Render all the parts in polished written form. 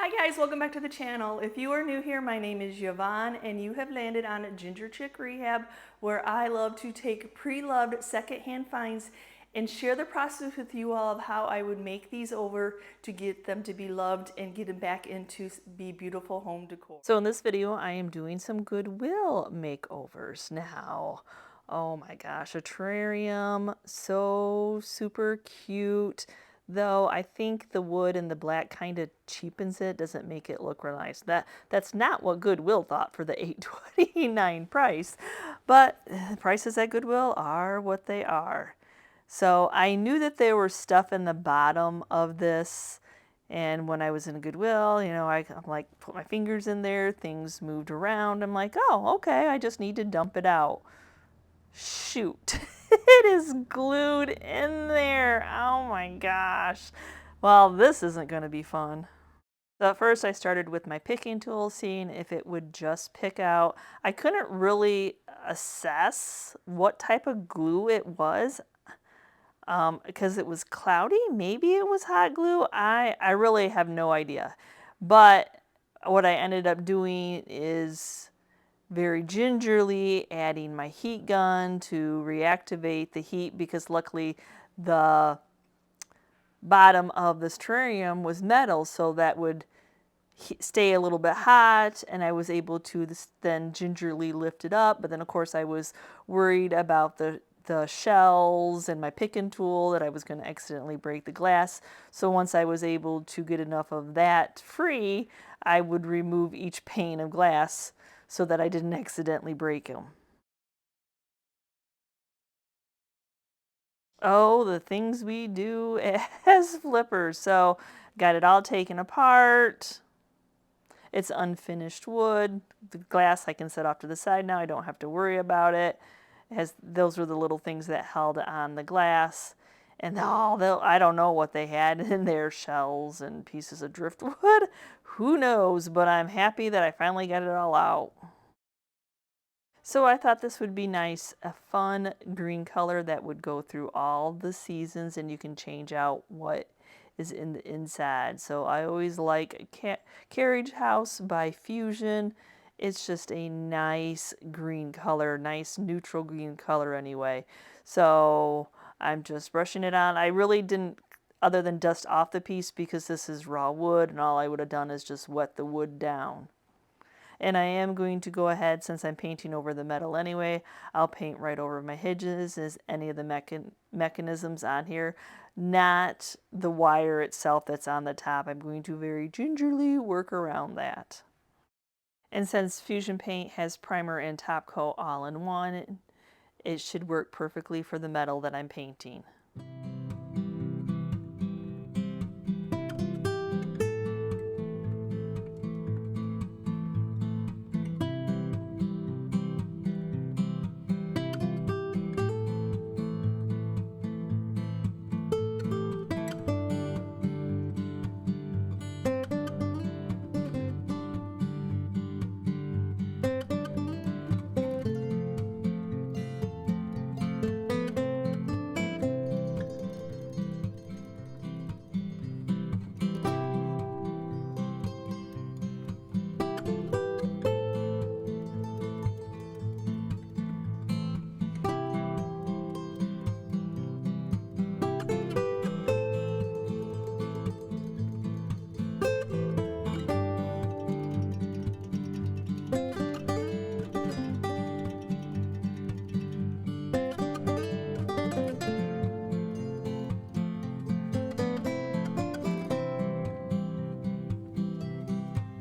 Hi guys, welcome back to the channel. If you are new here, my name is Yvonne and you have landed on Ginger Chick Rehab, where I love to take pre-loved secondhand finds and share the process with you all of how I would make these over to get them to be loved and get them back into be beautiful home decor. So in this video, I am doing some Goodwill makeovers now. Oh my gosh, a terrarium, so super cute. Though I think the wood and the black kind of cheapens it, doesn't make it look real nice. That's not what Goodwill thought for the $8.29 price, but prices at Goodwill are what they are. So I knew that there was stuff in the bottom of this, and when I was in Goodwill, you know, I'm like, put my fingers in there, things moved around. I'm like, oh, okay, I just need to dump it out. Shoot, it is glued in there. Oh my gosh. Well, this isn't going to be fun. So at first I started with my picking tool, seeing if it would just pick out. I couldn't really assess what type of glue it was because it was cloudy. Maybe it was hot glue. I really have no idea. But what I ended up doing is very gingerly adding my heat gun to reactivate the heat, because luckily the bottom of this terrarium was metal, so that would stay a little bit hot, and I was able to then gingerly lift it up. But then of course I was worried about the shells and my picking tool, that I was going to accidentally break the glass. So once I was able to get enough of that free, I would remove each pane of glass so that I didn't accidentally break them. Oh, the things we do as flippers. So got it all taken apart. It's unfinished wood. The glass I can set off to the side now. I don't have to worry about it. Those were the little things that held on the glass. And I don't know what they had in there, shells and pieces of driftwood. Who knows, but I'm happy that I finally got it all out. So I thought this would be nice, a fun green color that would go through all the seasons, and you can change out what is in the inside. So I always like Carriage House by Fusion. It's just a nice green color, nice neutral green color anyway. So I'm just brushing it on. I really didn't, other than dust off the piece, because this is raw wood, and all I would have done is just wet the wood down. And I am going to go ahead, since I'm painting over the metal anyway, I'll paint right over my hinges as any of the mechanisms on here, not the wire itself that's on the top. I'm going to very gingerly work around that. And since Fusion Paint has primer and top coat all in one, it should work perfectly for the metal that I'm painting.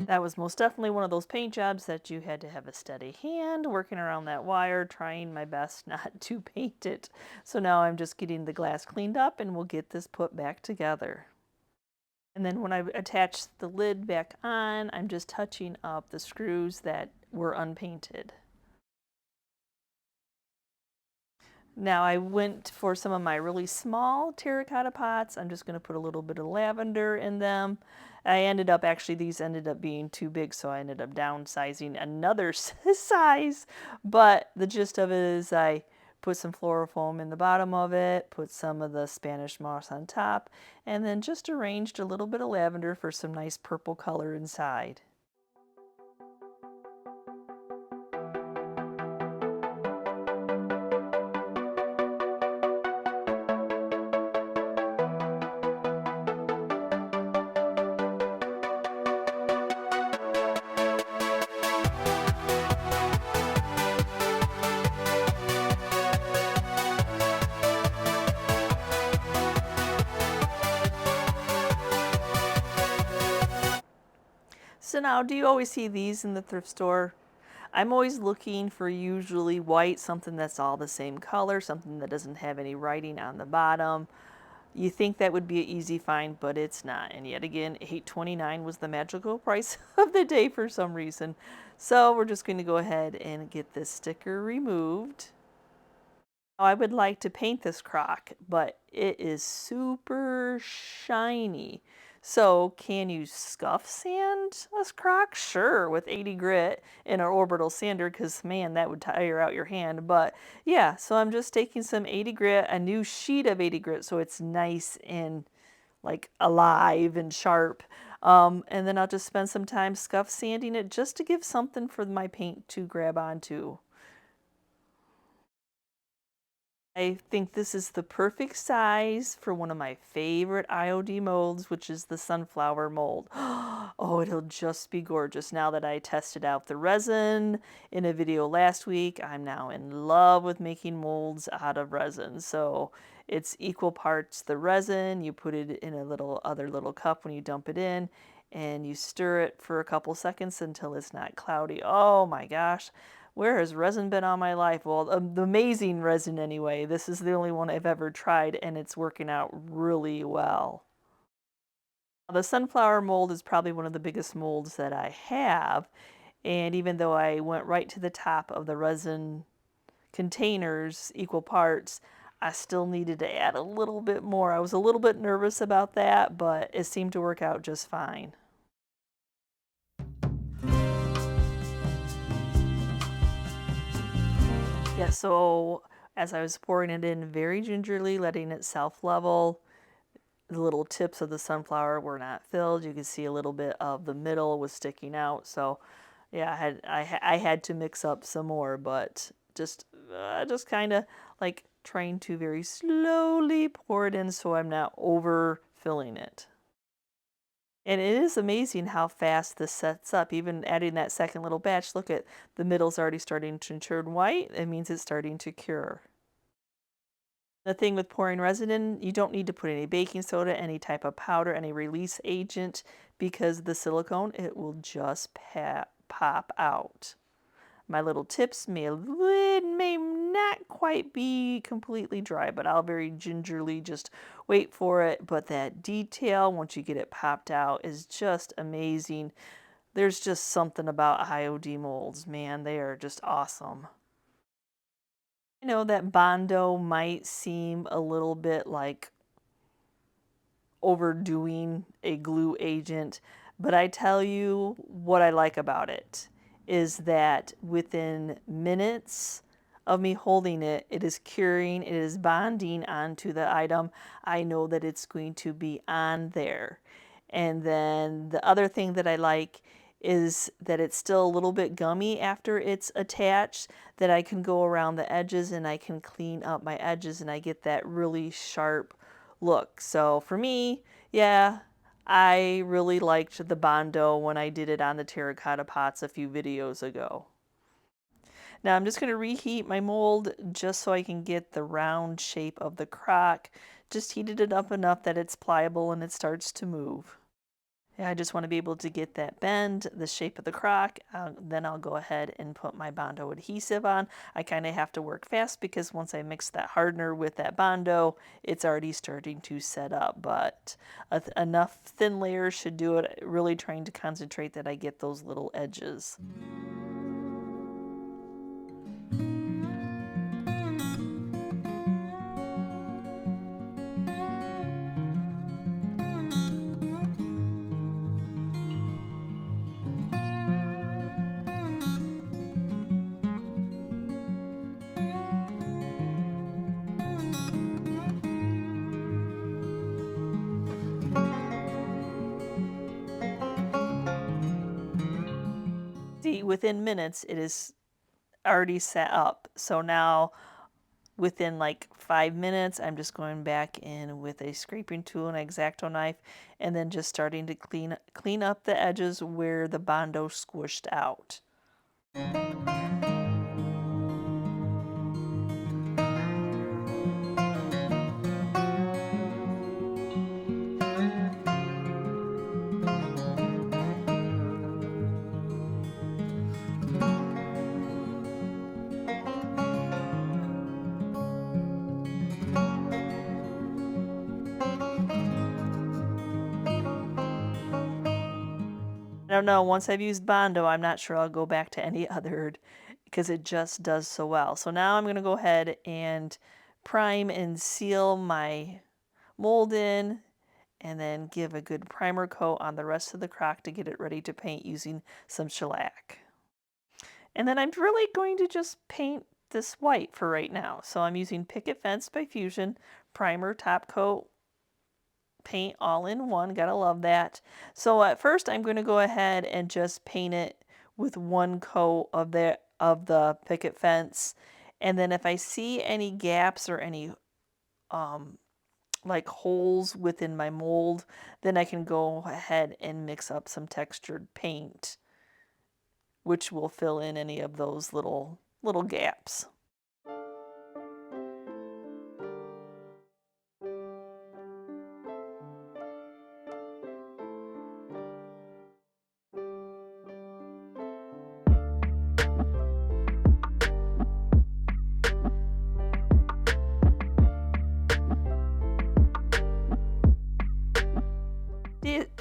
That was most definitely one of those paint jobs that you had to have a steady hand working around that wire, trying my best not to paint it. So now I'm just getting the glass cleaned up, and we'll get this put back together. And then when I attach the lid back on, I'm just touching up the screws that were unpainted. Now I went for some of my really small terracotta pots. I'm just going to put a little bit of lavender in them. These ended up being too big, so I ended up downsizing another size. But the gist of it is I put some floral foam in the bottom of it, put some of the Spanish moss on top, and then just arranged a little bit of lavender for some nice purple color inside. So now, do you always see these in the thrift store? I'm always looking for usually white, something that's all the same color, something that doesn't have any writing on the bottom. You think that would be an easy find, but it's not. And yet again, $8.29 was the magical price of the day for some reason. So we're just going to go ahead and get this sticker removed. Now, I would like to paint this crock, but it is super shiny. So can you scuff sand a crock? Sure, with 80 grit and an orbital sander, because man, that would tire out your hand. But yeah, so I'm just taking some 80 grit, a new sheet of 80 grit, so it's nice and like alive and sharp. And then I'll just spend some time scuff sanding it just to give something for my paint to grab onto. I think this is the perfect size for one of my favorite IOD molds, which is the sunflower mold. Oh, it'll just be gorgeous. Now that I tested out the resin in a video last week, I'm now in love with making molds out of resin. So it's equal parts the resin, you put it in a other little cup when you dump it in, and you stir it for a couple seconds until it's not cloudy. Oh my gosh. Where has resin been all my life? Well, the amazing resin anyway. This is the only one I've ever tried, and it's working out really well. The sunflower mold is probably one of the biggest molds that I have, and even though I went right to the top of the resin containers, equal parts, I still needed to add a little bit more. I was a little bit nervous about that, but it seemed to work out just fine. Yeah, so as I was pouring it in very gingerly, letting it self-level, the little tips of the sunflower were not filled. You could see a little bit of the middle was sticking out. So yeah, I had to mix up some more, but just kind of like trying to very slowly pour it in so I'm not overfilling it. And it is amazing how fast this sets up. Even adding that second little batch, look at the middle's already starting to turn white. It means it's starting to cure. The thing with pouring resin in, you don't need to put any baking soda, any type of powder, any release agent, because the silicone, it will just pop out. My little tips may not quite be completely dry, but I'll very gingerly just wait for it. But that detail, once you get it popped out, is just amazing. There's just something about IOD molds, man. They are just awesome. I know that Bondo might seem a little bit like overdoing a glue agent, but I tell you what I like about it is that within minutes of me holding it, it is curing, it is bonding onto the item. I know that it's going to be on there. And then the other thing that I like is that it's still a little bit gummy after it's attached, that I can go around the edges and I can clean up my edges and I get that really sharp look. So for me, yeah, I really liked the Bondo when I did it on the terracotta pots a few videos ago. Now I'm just going to reheat my mold just so I can get the round shape of the crock. Just heated it up enough that it's pliable and it starts to move. Yeah, I just want to be able to get that bend, the shape of the crock. Then I'll go ahead and put my Bondo adhesive on. I kind of have to work fast because once I mix that hardener with that Bondo, it's already starting to set up. But enough thin layers should do it. Really trying to concentrate that I get those little edges. within minutes, it is already set up. So now within like 5 minutes, I'm just going back in with a scraping tool and X-Acto knife, and then just starting to clean up the edges where the Bondo squished out. I don't know, once I've used Bondo, I'm not sure I'll go back to any other because it just does so well. So now I'm going to go ahead and prime and seal my mold in, and then give a good primer coat on the rest of the crock to get it ready to paint using some shellac. And then I'm really going to just paint this white for right now. So I'm using Picket Fence by Fusion, primer, top coat, paint all in one. Gotta love that. So at first I'm going to go ahead and just paint it with one coat of the Picket Fence, and then if I see any gaps or any like holes within my mold, then I can go ahead and mix up some textured paint, which will fill in any of those little gaps.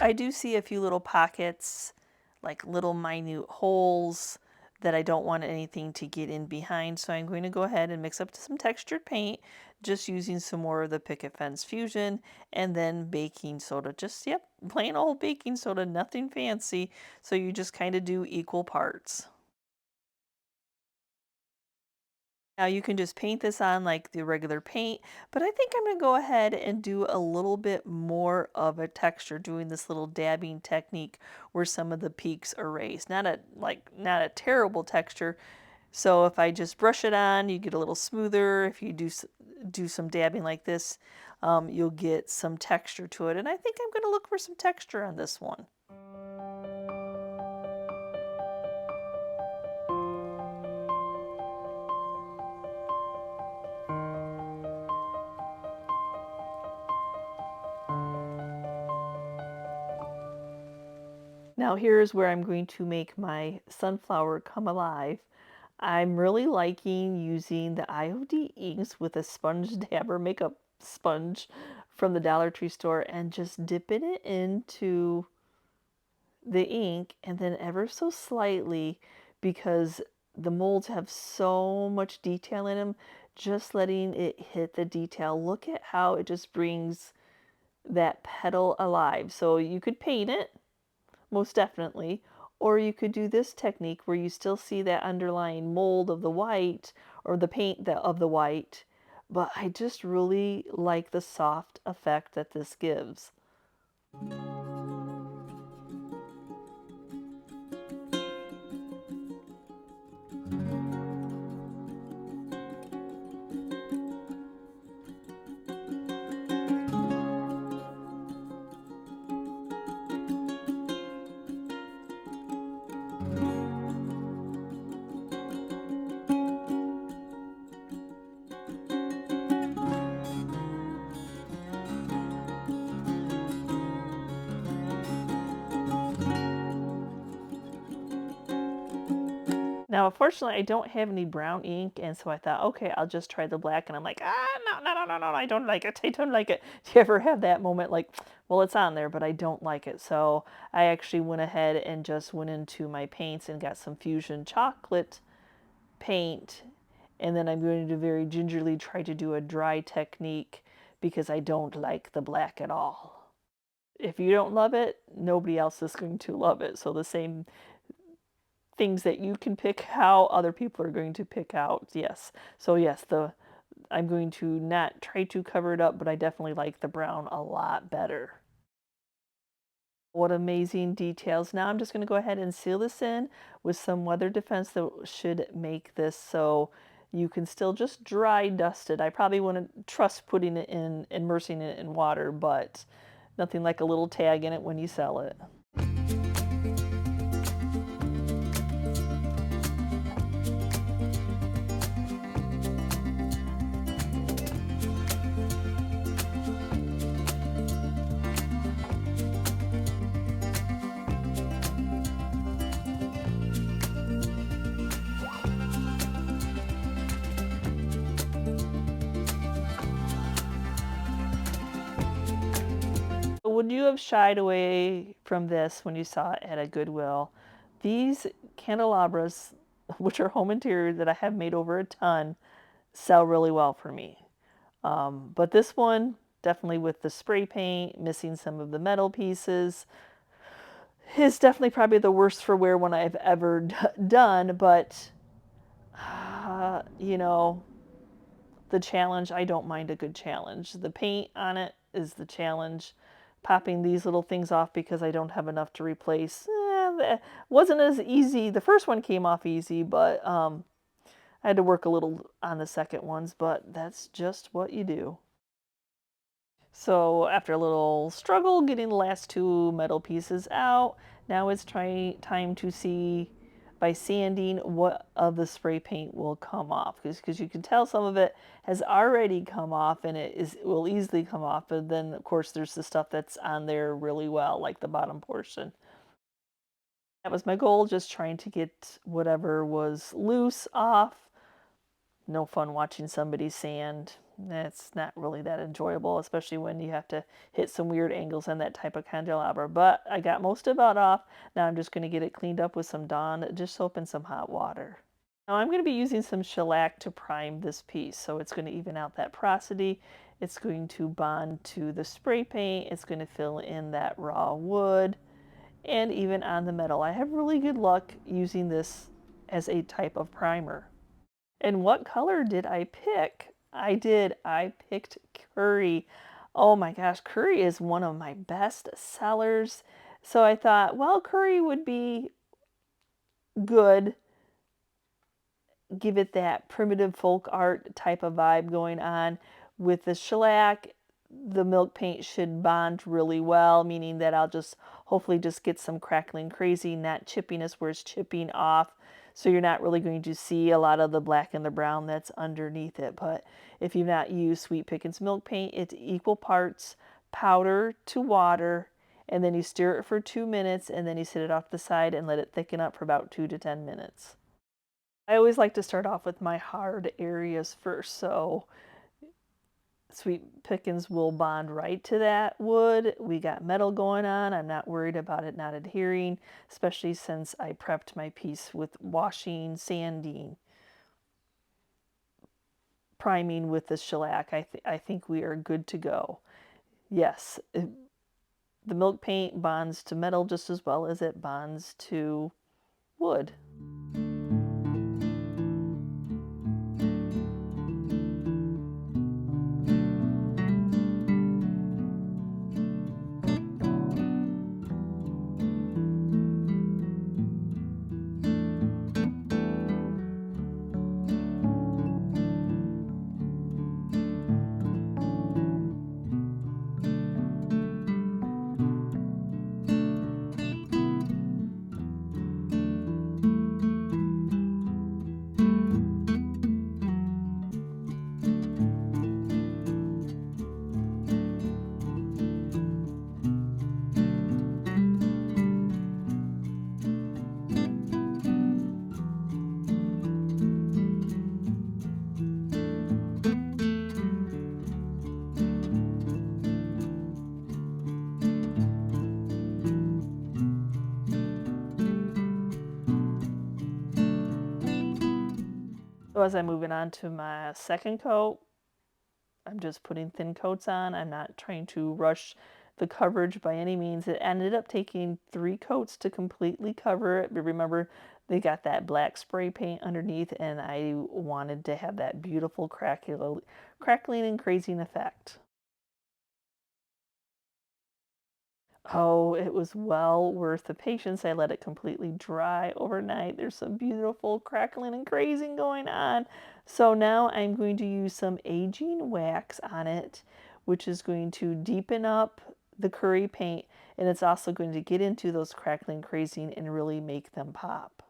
I do see a few little pockets, like little minute holes that I don't want anything to get in behind, so I'm going to go ahead and mix up some textured paint, just using some more of the Picket Fence Fusion, and then baking soda. Just, yep, plain old baking soda, nothing fancy, so you just kind of do equal parts. Now you can just paint this on like the regular paint, but I think I'm going to go ahead and do a little bit more of a texture, doing this little dabbing technique where some of the peaks are raised. Not a terrible texture. So if I just brush it on, you get a little smoother. If you do some dabbing like this, you'll get some texture to it. And I think I'm going to look for some texture on this one. Now here's where I'm going to make my sunflower come alive. I'm really liking using the IOD inks with a sponge dabber makeup sponge from the Dollar Tree store and just dipping it into the ink, and then ever so slightly, because the molds have so much detail in them, just letting it hit the detail. Look at how it just brings that petal alive. So you could paint it, most definitely, or you could do this technique where you still see that underlying mold of the white or the paint of the white, but I just really like the soft effect that this gives. Now, unfortunately, I don't have any brown ink, and so I thought, okay, I'll just try the black, and I'm like, no, I don't like it, I don't like it. Do you ever have that moment like, well, it's on there, but I don't like it? So I actually went ahead and just went into my paints and got some Fusion chocolate paint, and then I'm going to very gingerly try to do a dry technique because I don't like the black at all. If you don't love it, nobody else is going to love it. So the same things that you can pick how other people are going to pick out. Yes. So yes, I'm going to not try to cover it up, but I definitely like the brown a lot better. What amazing details. Now I'm just going to go ahead and seal this in with some weather defense that should make this so you can still just dry dust it. I probably wouldn't trust putting it in, immersing it in water, but nothing like a little tag in it when you sell it. Would you have shied away from this when you saw it at a Goodwill? These candelabras, which are home interior that I have made over a ton, sell really well for me. But this one, definitely with the spray paint, missing some of the metal pieces, is definitely probably the worst for wear one I've ever done. But, you know, the challenge, I don't mind a good challenge. The paint on it is the challenge. Popping these little things off because I don't have enough to replace wasn't as easy. The first one came off easy, but I had to work a little on the second ones, but that's just what you do. So after a little struggle getting the last two metal pieces out, now it's time to see by sanding what of the spray paint will come off, because you can tell some of it has already come off and it will easily come off, but then of course there's the stuff that's on there really well, like the bottom portion. That was my goal, just trying to get whatever was loose off. No fun watching somebody sand. It's not really that enjoyable, especially when you have to hit some weird angles on that type of candelabra. But I got most of it off. Now I'm just going to get it cleaned up with some Dawn dish soap and some hot water. Now I'm going to be using some shellac to prime this piece, so it's going to even out that porosity. It's going to bond to the spray paint. It's going to fill in that raw wood and even on the metal. I have really good luck using this as a type of primer. And what color did I pick? I picked curry. Oh my gosh, curry is one of my best sellers. So I thought, well, curry would be good. Give it that primitive folk art type of vibe going on. With the shellac, the milk paint should bond really well, meaning that I'll just hopefully just get some crackling crazy, not chippiness where it's chipping off. So you're not really going to see a lot of the black and the brown that's underneath it. But if you've not used Sweet Pickins milk paint, it's equal parts powder to water, and then you stir it for 2 minutes, and then you set it off the side and let it thicken up for about 2 to 10 minutes. I always like to start off with my hard areas first, so Sweet Pickins will bond right to that wood. We got metal going on. I'm not worried about it not adhering, especially since I prepped my piece with washing, sanding, priming with the shellac. I think we are good to go. Yes, the milk paint bonds to metal just as well as it bonds to wood. So as I'm moving on to my second coat, I'm just putting thin coats on. I'm not trying to rush the coverage by any means. It ended up taking 3 coats to completely cover it. But remember, they got that black spray paint underneath, and I wanted to have that beautiful crackling and crazing effect. Oh, it was well worth the patience. I let it completely dry overnight. There's some beautiful crackling and crazing going on. So now I'm going to use some aging wax on it, which is going to deepen up the curry paint, and it's also going to get into those crackling, crazing, and really make them pop.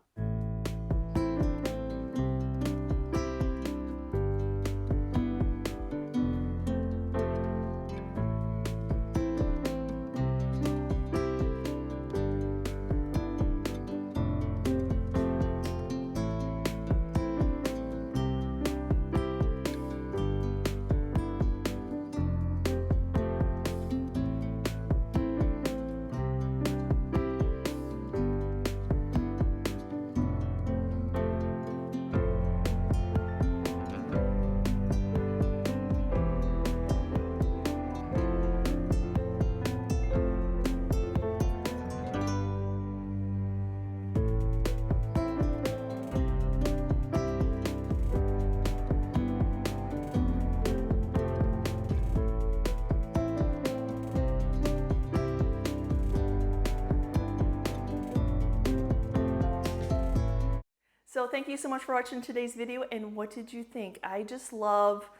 So thank you so much for watching today's video, and what did you think? I just love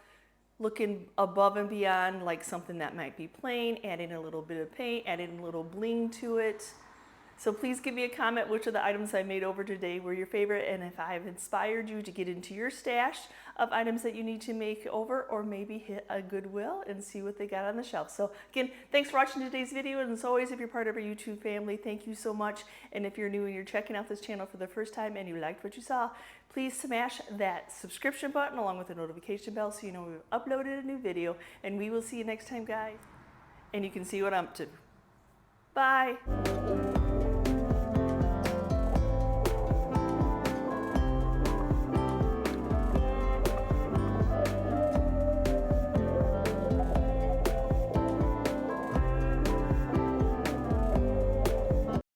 looking above and beyond, like something that might be plain, adding a little bit of paint, adding a little bling to it. So please give me a comment which of the items I made over today were your favorite, and if I have inspired you to get into your stash of items that you need to make over, or maybe hit a Goodwill and see what they got on the shelf. So again, thanks for watching today's video, and as always, if you're part of our YouTube family, thank you so much. And if you're new and you're checking out this channel for the first time and you liked what you saw, please smash that subscription button along with the notification bell so you know we've uploaded a new video, and we will see you next time, guys. And you can see what I'm up to. Bye.